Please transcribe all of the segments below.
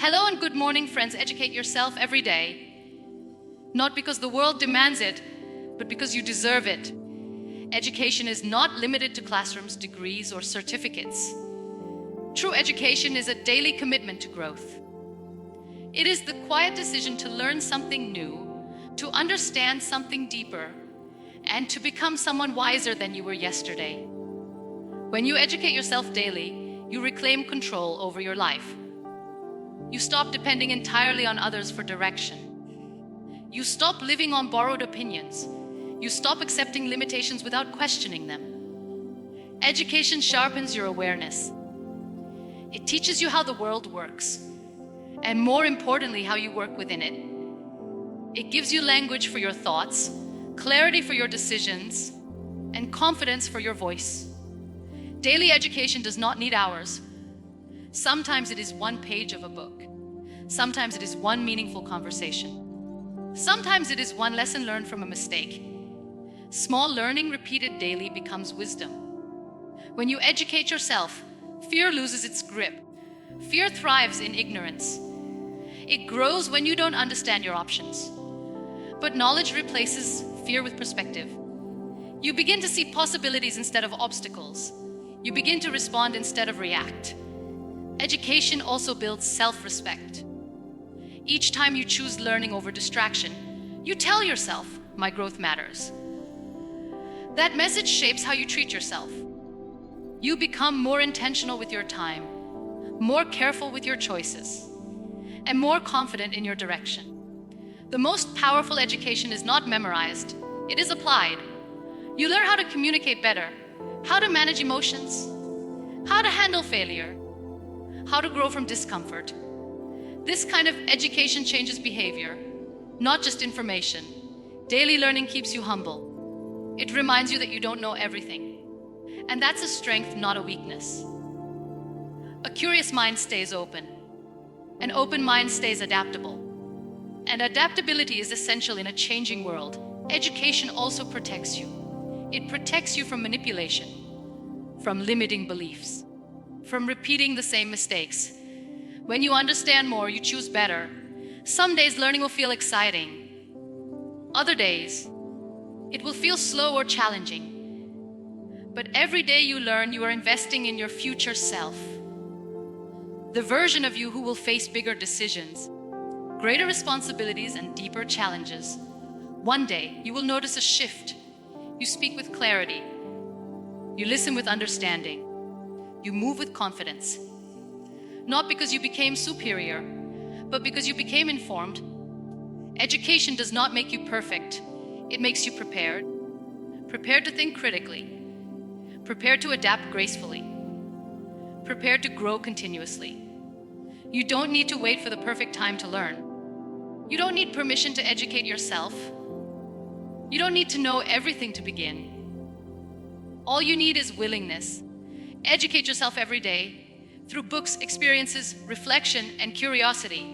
Hello and good morning, friends. Educate yourself every day. Not because the world demands it, but because you deserve it. Education is not limited to classrooms, degrees, or certificates. True education is a daily commitment to growth. It is the quiet decision to learn something new, to understand something deeper, and to become someone wiser than you were yesterday. When you educate yourself daily, you reclaim control over your life. You stop depending entirely on others for direction. You stop living on borrowed opinions. You stop accepting limitations without questioning them. Education sharpens your awareness. It teaches you how the world works, and more importantly, how you work within it. It gives you language for your thoughts, clarity for your decisions, and confidence for your voice. Daily education does not need hours. Sometimes it is one page of a book. Sometimes it is one meaningful conversation. Sometimes it is one lesson learned from a mistake. Small learning repeated daily becomes wisdom. When you educate yourself, fear loses its grip. Fear thrives in ignorance. It grows when you don't understand your options. But knowledge replaces fear with perspective. You begin to see possibilities instead of obstacles. You begin to respond instead of react. Education also builds self-respect. Each time you choose learning over distraction, you tell yourself, my growth matters. That message shapes how you treat yourself. You become more intentional with your time, more careful with your choices, and more confident in your direction. The most powerful education is not memorized, it is applied. You learn how to communicate better, how to manage emotions, how to handle failure, how to grow from discomfort. This kind of education changes behavior, not just information. Daily learning keeps you humble. It reminds you that you don't know everything. And that's a strength, not a weakness. A curious mind stays open. An open mind stays adaptable. And adaptability is essential in a changing world. Education also protects you. It protects you from manipulation, from limiting beliefs, from repeating the same mistakes. When you understand more, you choose better. Some days learning will feel exciting. Other days, it will feel slow or challenging. But every day you learn, you are investing in your future self. The version of you who will face bigger decisions, greater responsibilities, and deeper challenges. One day, you will notice a shift. You speak with clarity. You listen with understanding. You move with confidence. Not because you became superior, but because you became informed. Education does not make you perfect. It makes you prepared. Prepared to think critically. Prepared to adapt gracefully. Prepared to grow continuously. You don't need to wait for the perfect time to learn. You don't need permission to educate yourself. You don't need to know everything to begin. All you need is willingness. Educate yourself every day through books, experiences, reflection, and curiosity.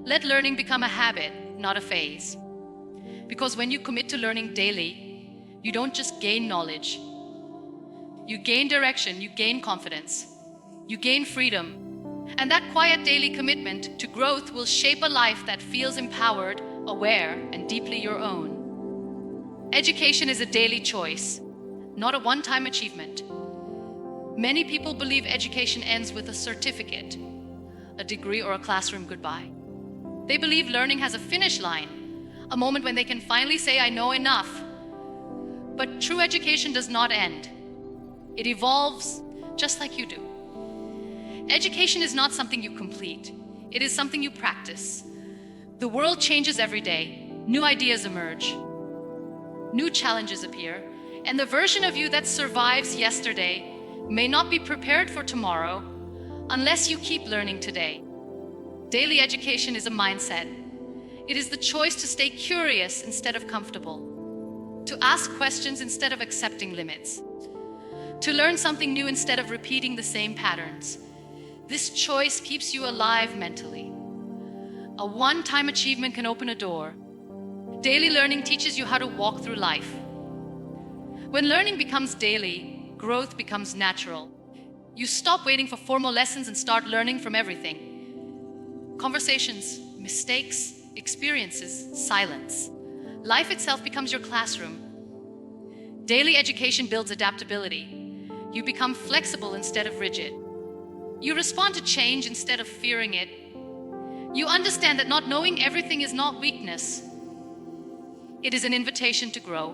Let learning become a habit, not a phase. Because when you commit to learning daily, you don't just gain knowledge. You gain direction, you gain confidence, you gain freedom. And that quiet daily commitment to growth will shape a life that feels empowered, aware, and deeply your own. Education is a daily choice, not a one-time achievement. Many people believe education ends with a certificate, a degree, or a classroom goodbye. They believe learning has a finish line, a moment when they can finally say, I know enough. But true education does not end. It evolves just like you do. Education is not something you complete. It is something you practice. The world changes every day. New ideas emerge. New challenges appear. And the version of you that survives yesterday may not be prepared for tomorrow unless you keep learning today. Daily education is a mindset. It is the choice to stay curious instead of comfortable, to ask questions instead of accepting limits, to learn something new instead of repeating the same patterns. This choice keeps you alive mentally. A one-time achievement can open a door. Daily learning teaches you how to walk through life. When learning becomes daily, growth becomes natural. You stop waiting for formal lessons and start learning from everything. Conversations, mistakes, experiences, silence. Life itself becomes your classroom. Daily education builds adaptability. You become flexible instead of rigid. You respond to change instead of fearing it. You understand that not knowing everything is not weakness. It is an invitation to grow.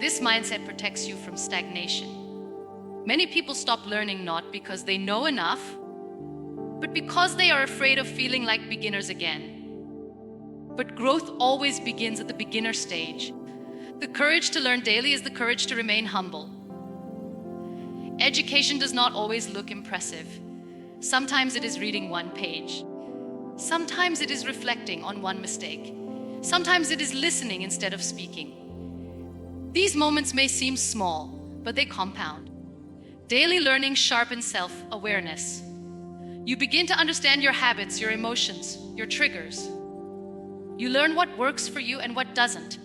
This mindset protects you from stagnation. Many people stop learning not because they know enough, but because they are afraid of feeling like beginners again. But growth always begins at the beginner stage. The courage to learn daily is the courage to remain humble. Education does not always look impressive. Sometimes it is reading one page. Sometimes it is reflecting on one mistake. Sometimes it is listening instead of speaking. These moments may seem small, but they compound. Daily learning sharpens self-awareness. You begin to understand your habits, your emotions, your triggers. You learn what works for you and what doesn't.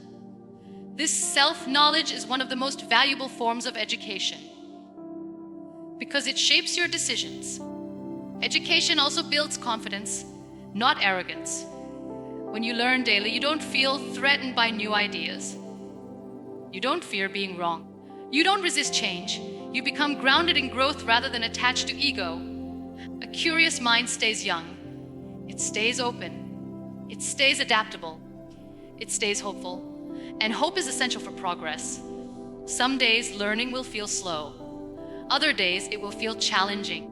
This self-knowledge is one of the most valuable forms of education because it shapes your decisions. Education also builds confidence, not arrogance. When you learn daily, you don't feel threatened by new ideas. You don't fear being wrong. You don't resist change. You become grounded in growth rather than attached to ego. A curious mind stays young. It stays open. It stays adaptable. It stays hopeful. And hope is essential for progress. Some days, learning will feel slow. Other days, it will feel challenging.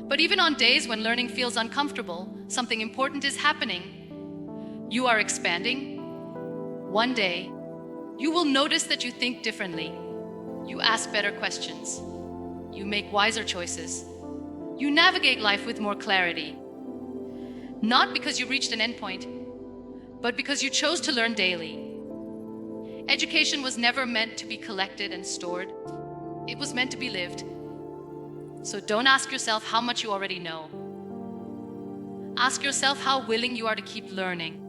But even on days when learning feels uncomfortable, something important is happening. You are expanding. One day, you will notice that you think differently. You ask better questions. You make wiser choices. You navigate life with more clarity. Not because you reached an endpoint, but because you chose to learn daily. Education was never meant to be collected and stored. It was meant to be lived. So don't ask yourself how much you already know. Ask yourself how willing you are to keep learning.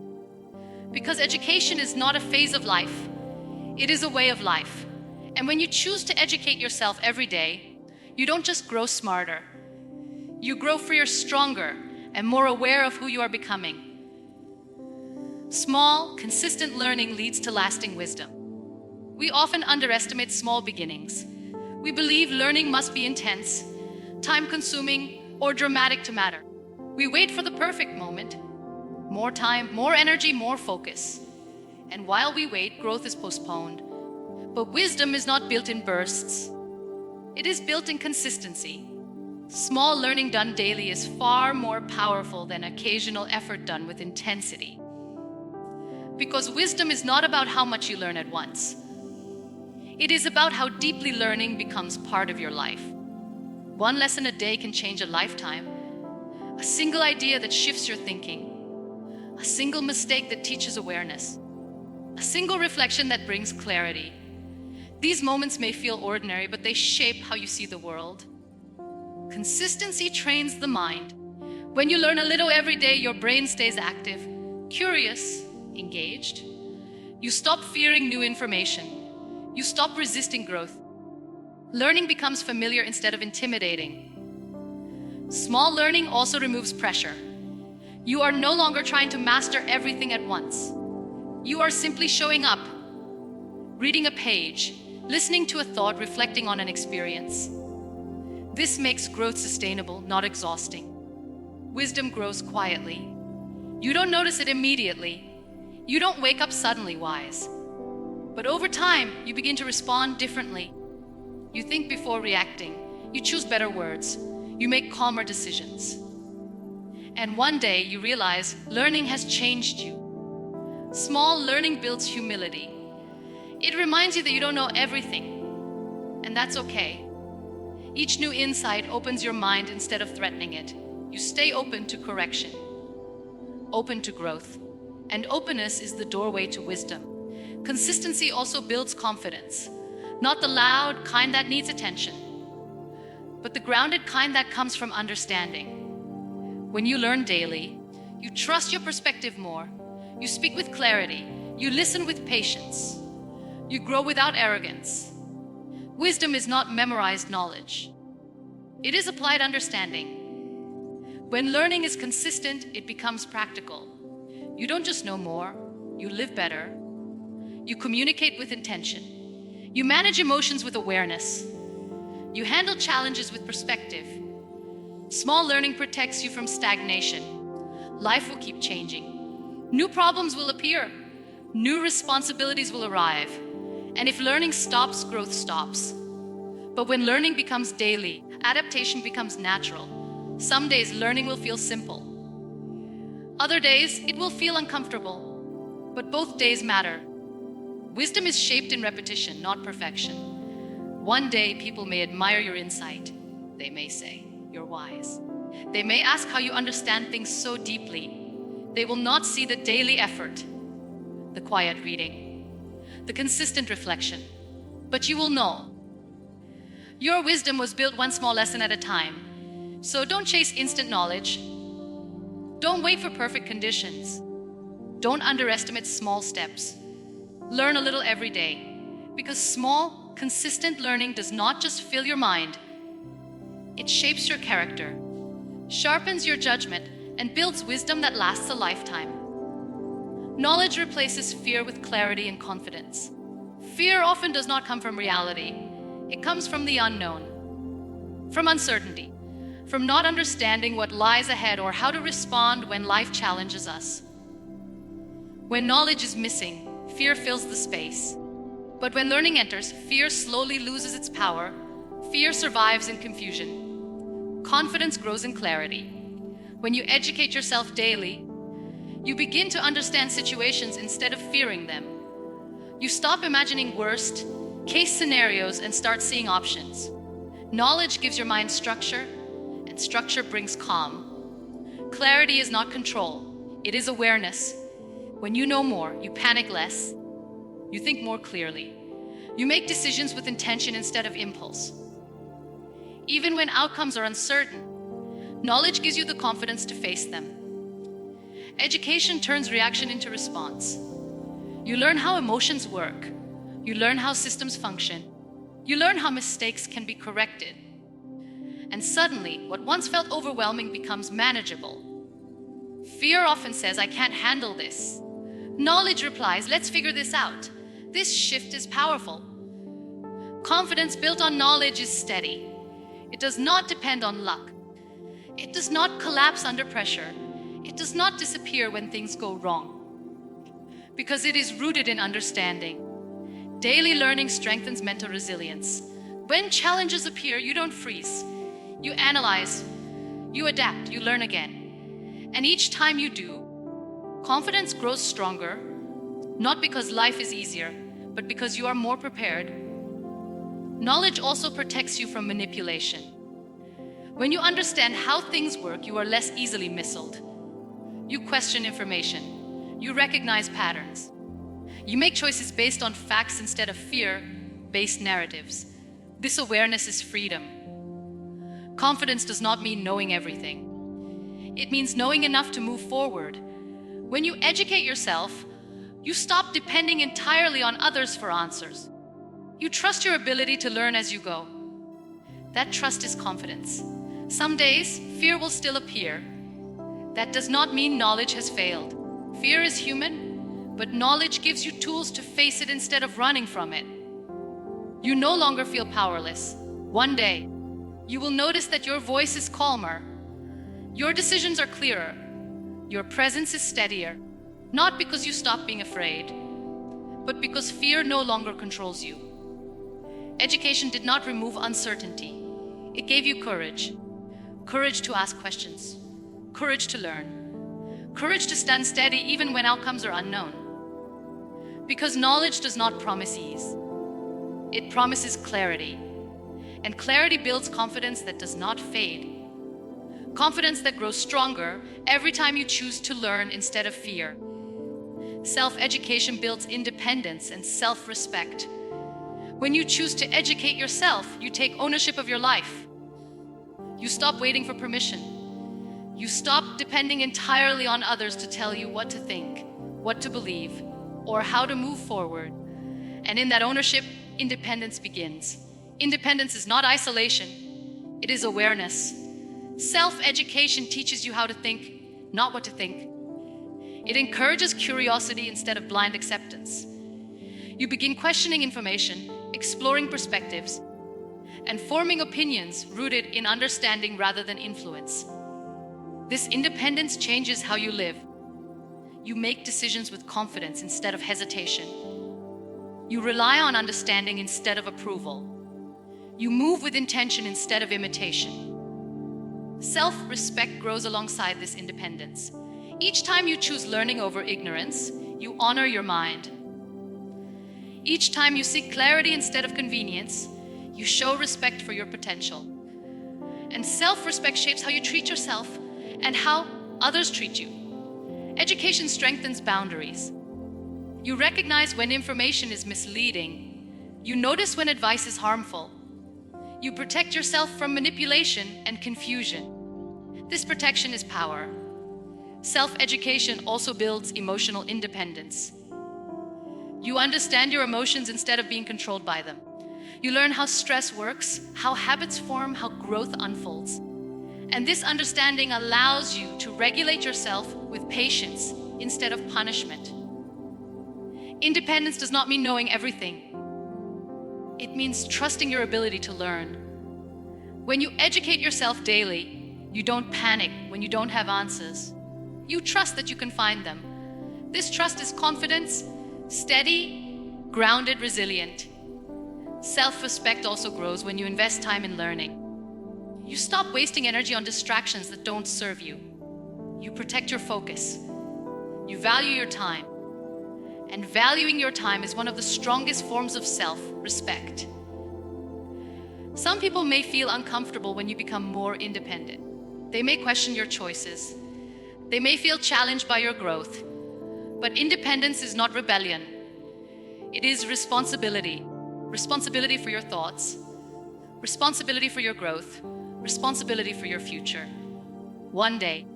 Because education is not a phase of life. It is a way of life. And when you choose to educate yourself every day, you don't just grow smarter. You grow freer, stronger, and more aware of who you are becoming. Small, consistent learning leads to lasting wisdom. We often underestimate small beginnings. We believe learning must be intense, time-consuming, or dramatic to matter. We wait for the perfect moment. More time, more energy, more focus. And while we wait, growth is postponed. But wisdom is not built in bursts. It is built in consistency. Small learning done daily is far more powerful than occasional effort done with intensity. Because wisdom is not about how much you learn at once. It is about how deeply learning becomes part of your life. One lesson a day can change a lifetime. A single idea that shifts your thinking. A single mistake that teaches awareness. A single reflection that brings clarity. These moments may feel ordinary, but they shape how you see the world. Consistency trains the mind. When you learn a little every day, your brain stays active, curious, engaged. You stop fearing new information. You stop resisting growth. Learning becomes familiar instead of intimidating. Small learning also removes pressure. You are no longer trying to master everything at once. You are simply showing up, reading a page, listening to a thought, reflecting on an experience. This makes growth sustainable, not exhausting. Wisdom grows quietly. You don't notice it immediately. You don't wake up suddenly wise. But over time, you begin to respond differently. You think before reacting. You choose better words. You make calmer decisions. And one day you realize learning has changed you. Small learning builds humility. It reminds you that you don't know everything, and that's okay. Each new insight opens your mind instead of threatening it. You stay open to correction, open to growth, and openness is the doorway to wisdom. Consistency also builds confidence, not the loud kind that needs attention, but the grounded kind that comes from understanding. When you learn daily, you trust your perspective more, you speak with clarity, you listen with patience. You grow without arrogance. Wisdom is not memorized knowledge. It is applied understanding. When learning is consistent, it becomes practical. You don't just know more, you live better. You communicate with intention. You manage emotions with awareness. You handle challenges with perspective. Small learning protects you from stagnation. Life will keep changing. New problems will appear. New responsibilities will arrive. And if learning stops, growth stops. But when learning becomes daily, adaptation becomes natural. Some days learning will feel simple. Other days it will feel uncomfortable. But both days matter. Wisdom is shaped in repetition, not perfection. One day people may admire your insight. They may say, "You're wise." They may ask how you understand things so deeply. They will not see the daily effort, the quiet reading, the consistent reflection. But you will know. Your wisdom was built one small lesson at a time. So don't chase instant knowledge. Don't wait for perfect conditions. Don't underestimate small steps. Learn a little every day, because small, consistent learning does not just fill your mind, it shapes your character, sharpens your judgment, and builds wisdom that lasts a lifetime. Knowledge replaces fear with clarity and confidence. Fear often does not come from reality. It comes from the unknown, from uncertainty, from not understanding what lies ahead or how to respond when life challenges us. When knowledge is missing, fear fills the space. But when learning enters, fear slowly loses its power. Fear survives in confusion. Confidence grows in clarity. When you educate yourself daily, you begin to understand situations instead of fearing them. You stop imagining worst case scenarios and start seeing options. Knowledge gives your mind structure, and structure brings calm. Clarity is not control, it is awareness. When you know more, you panic less. You think more clearly. You make decisions with intention instead of impulse. Even when outcomes are uncertain, knowledge gives you the confidence to face them. Education turns reaction into response. You learn how emotions work. You learn how systems function. You learn how mistakes can be corrected. And suddenly, what once felt overwhelming becomes manageable. Fear often says, "I can't handle this." Knowledge replies, "Let's figure this out." This shift is powerful. Confidence built on knowledge is steady. It does not depend on luck. It does not collapse under pressure. It does not disappear when things go wrong. Because it is rooted in understanding. Daily learning strengthens mental resilience. When challenges appear, you don't freeze. You analyze, you adapt, you learn again. And each time you do, confidence grows stronger, not because life is easier, but because you are more prepared. Knowledge also protects you from manipulation. When you understand how things work, you are less easily misled. You question information. You recognize patterns. You make choices based on facts instead of fear-based narratives. This awareness is freedom. Confidence does not mean knowing everything. It means knowing enough to move forward. When you educate yourself, you stop depending entirely on others for answers. You trust your ability to learn as you go. That trust is confidence. Some days, fear will still appear. That does not mean knowledge has failed. Fear is human, but knowledge gives you tools to face it instead of running from it. You no longer feel powerless. One day, you will notice that your voice is calmer. Your decisions are clearer. Your presence is steadier. Not because you stop being afraid, but because fear no longer controls you. Education did not remove uncertainty. It gave you courage. Courage to ask questions. Courage to learn. Courage to stand steady even when outcomes are unknown. Because knowledge does not promise ease. It promises clarity. And clarity builds confidence that does not fade. Confidence that grows stronger every time you choose to learn instead of fear. Self-education builds independence and self-respect. When you choose to educate yourself, you take ownership of your life. You stop waiting for permission. You stop depending entirely on others to tell you what to think, what to believe, or how to move forward. And in that ownership, independence begins. Independence is not isolation, it is awareness. Self-education teaches you how to think, not what to think. It encourages curiosity instead of blind acceptance. You begin questioning information, exploring perspectives, and forming opinions rooted in understanding rather than influence. This independence changes how you live. You make decisions with confidence instead of hesitation. You rely on understanding instead of approval. You move with intention instead of imitation. Self-respect grows alongside this independence. Each time you choose learning over ignorance, you honor your mind. Each time you seek clarity instead of convenience, you show respect for your potential. And self-respect shapes how you treat yourself and how others treat you. Education strengthens boundaries. You recognize when information is misleading. You notice when advice is harmful. You protect yourself from manipulation and confusion. This protection is power. Self-education also builds emotional independence. You understand your emotions instead of being controlled by them. You learn how stress works, how habits form, how growth unfolds. And this understanding allows you to regulate yourself with patience instead of punishment. Independence does not mean knowing everything. It means trusting your ability to learn. When you educate yourself daily, you don't panic when you don't have answers. You trust that you can find them. This trust is confidence, steady, grounded, resilient. Self-respect also grows when you invest time in learning. You stop wasting energy on distractions that don't serve you. You protect your focus. You value your time. And valuing your time is one of the strongest forms of self-respect. Some people may feel uncomfortable when you become more independent. They may question your choices. They may feel challenged by your growth. But independence is not rebellion. It is responsibility. Responsibility for your thoughts, responsibility for your growth, responsibility for your future. One day,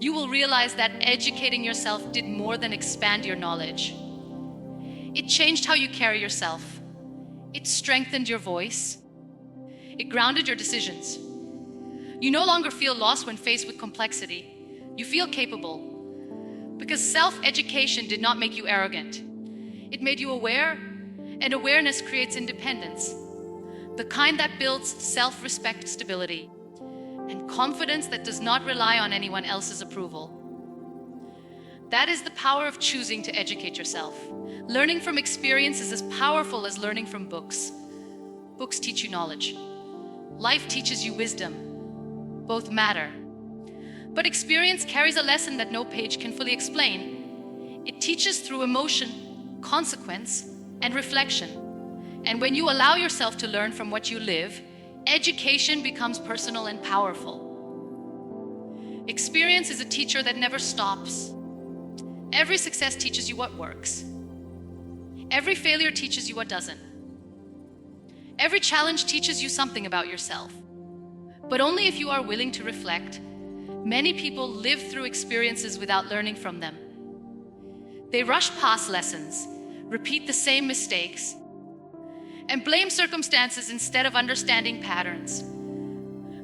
you will realize that educating yourself did more than expand your knowledge. It changed how you carry yourself. It strengthened your voice. It grounded your decisions. You no longer feel lost when faced with complexity. You feel capable. Because self-education did not make you arrogant. It made you aware, and awareness creates independence. The kind that builds self-respect, stability, and confidence that does not rely on anyone else's approval. That is the power of choosing to educate yourself. Learning from experience is as powerful as learning from books. Books teach you knowledge. Life teaches you wisdom. Both matter. But experience carries a lesson that no page can fully explain. It teaches through emotion, consequence, and reflection. And when you allow yourself to learn from what you live, education becomes personal and powerful. Experience is a teacher that never stops. Every success teaches you what works. Every failure teaches you what doesn't. Every challenge teaches you something about yourself. But only if you are willing to reflect. Many people live through experiences without learning from them. They rush past lessons, repeat the same mistakes, and blame circumstances instead of understanding patterns.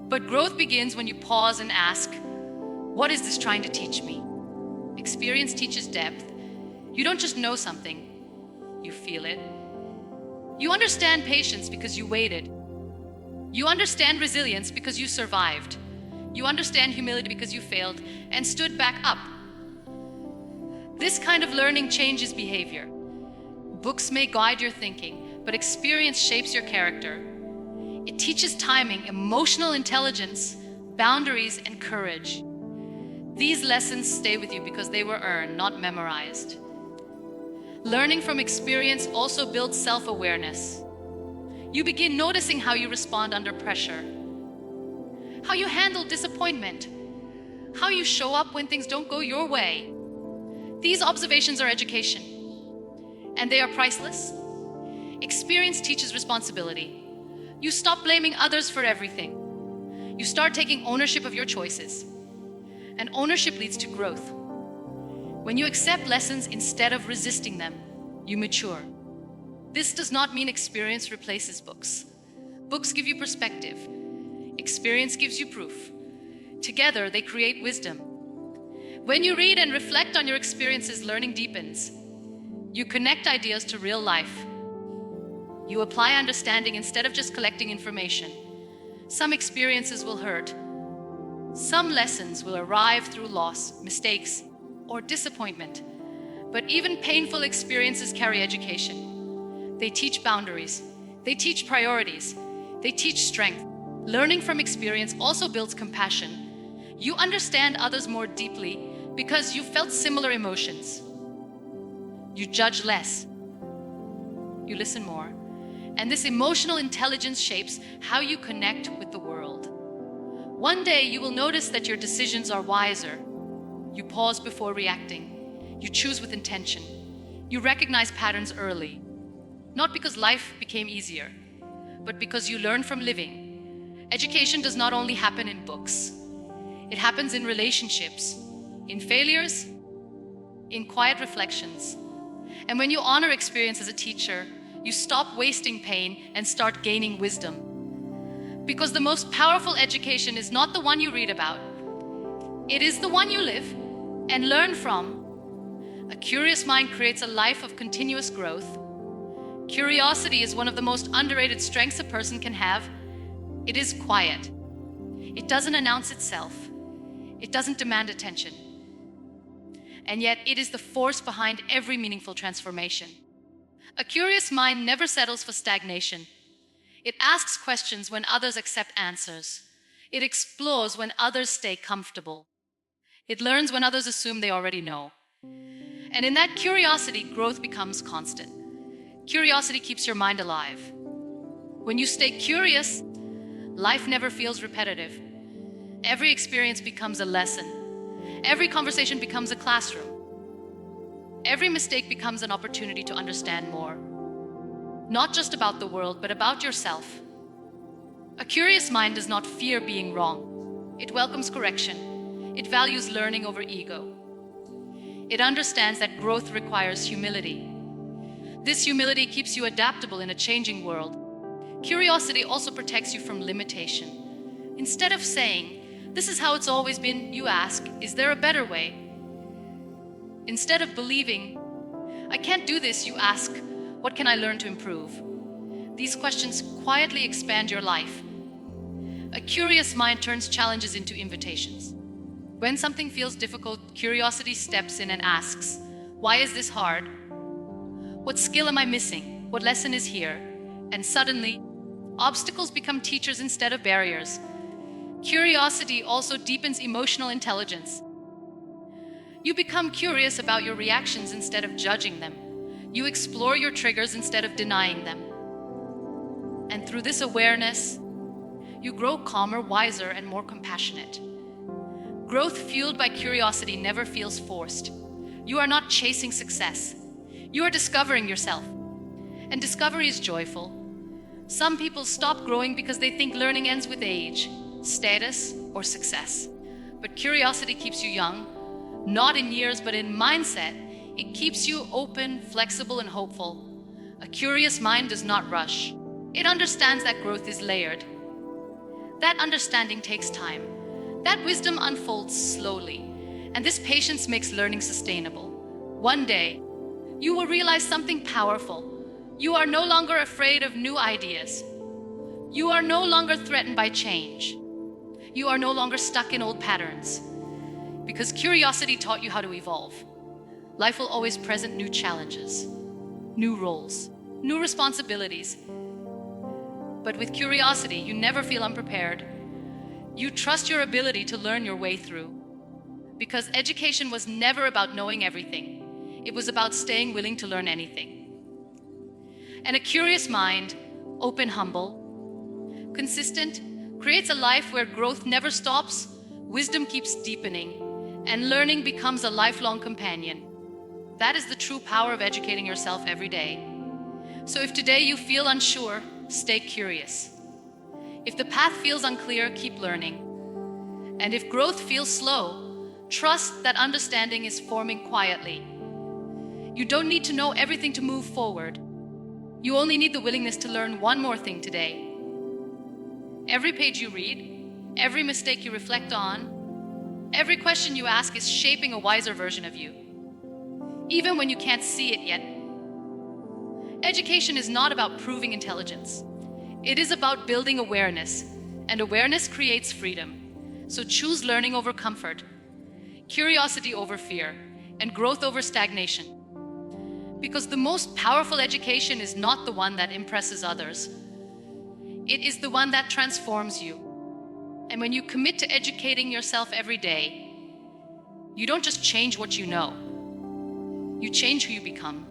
But growth begins when you pause and ask, what is this trying to teach me? Experience teaches depth. You don't just know something, you feel it. You understand patience because you waited. You understand resilience because you survived. You understand humility because you failed and stood back up. This kind of learning changes behavior. Books may guide your thinking, but experience shapes your character. It teaches timing, emotional intelligence, boundaries, and courage. These lessons stay with you because they were earned, not memorized. Learning from experience also builds self-awareness. You begin noticing how you respond under pressure, how you handle disappointment, how you show up when things don't go your way. These observations are education, and they are priceless. Experience teaches responsibility. You stop blaming others for everything. You start taking ownership of your choices, and ownership leads to growth. When you accept lessons instead of resisting them, you mature. This does not mean experience replaces books. Books give you perspective. Experience gives you proof. Together, they create wisdom. When you read and reflect on your experiences, learning deepens. You connect ideas to real life. You apply understanding instead of just collecting information. Some experiences will hurt. Some lessons will arrive through loss, mistakes, or disappointment. But even painful experiences carry education. They teach boundaries. They teach priorities. They teach strength. Learning from experience also builds compassion. You understand others more deeply because you felt similar emotions. You judge less. You listen more. And this emotional intelligence shapes how you connect with the world. One day you will notice that your decisions are wiser. You pause before reacting. You choose with intention. You recognize patterns early. Not because life became easier, but because you learn from living. Education does not only happen in books. It happens in relationships, in failures, in quiet reflections. And when you honor experience as a teacher, you stop wasting pain and start gaining wisdom. Because the most powerful education is not the one you read about. It is the one you live and learn from. A curious mind creates a life of continuous growth. Curiosity is one of the most underrated strengths a person can have. It is quiet. It doesn't announce itself. It doesn't demand attention. And yet it is the force behind every meaningful transformation. A curious mind never settles for stagnation. It asks questions when others accept answers. It explores when others stay comfortable. It learns when others assume they already know. And in that curiosity, growth becomes constant. Curiosity keeps your mind alive. When you stay curious, life never feels repetitive. Every experience becomes a lesson. Every conversation becomes a classroom. Every mistake becomes an opportunity to understand more. Not just about the world, but about yourself. A curious mind does not fear being wrong. It welcomes correction. It values learning over ego. It understands that growth requires humility. This humility keeps you adaptable in a changing world. Curiosity also protects you from limitation. Instead of saying, "This is how it's always been," you ask, "Is there a better way?" Instead of believing, "I can't do this," you ask, "What can I learn to improve?" These questions quietly expand your life. A curious mind turns challenges into invitations. When something feels difficult, curiosity steps in and asks, "Why is this hard? What skill am I missing? What lesson is here?" And suddenly, obstacles become teachers instead of barriers. Curiosity also deepens emotional intelligence. You become curious about your reactions instead of judging them. You explore your triggers instead of denying them. And through this awareness, you grow calmer, wiser, and more compassionate. Growth fueled by curiosity never feels forced. You are not chasing success. You are discovering yourself. And discovery is joyful. Some people stop growing because they think learning ends with age, status, or success. But curiosity keeps you young, not in years, but in mindset. It keeps you open, flexible, and hopeful. A curious mind does not rush. It understands that growth is layered. That understanding takes time. That wisdom unfolds slowly. And this patience makes learning sustainable. One day, you will realize something powerful. You are no longer afraid of new ideas. You are no longer threatened by change. You are no longer stuck in old patterns. Because curiosity taught you how to evolve. Life will always present new challenges, new roles, new responsibilities. But with curiosity, you never feel unprepared. You trust your ability to learn your way through. Because education was never about knowing everything. It was about staying willing to learn anything. And a curious mind, open, humble, consistent, creates a life where growth never stops, wisdom keeps deepening, and learning becomes a lifelong companion. That is the true power of educating yourself every day. So if today you feel unsure, stay curious. If the path feels unclear, keep learning. And if growth feels slow, trust that understanding is forming quietly. You don't need to know everything to move forward. You only need the willingness to learn one more thing today. Every page you read, Every mistake you reflect on, every question you ask is shaping a wiser version of you, even when you can't see it yet. Education is not about proving intelligence. It is about building awareness, and awareness creates freedom. So choose learning over comfort, curiosity over fear, and growth over stagnation. Because the most powerful education is not the one that impresses others. It is the one that transforms you. And when you commit to educating yourself every day, you don't just change what you know, you change who you become.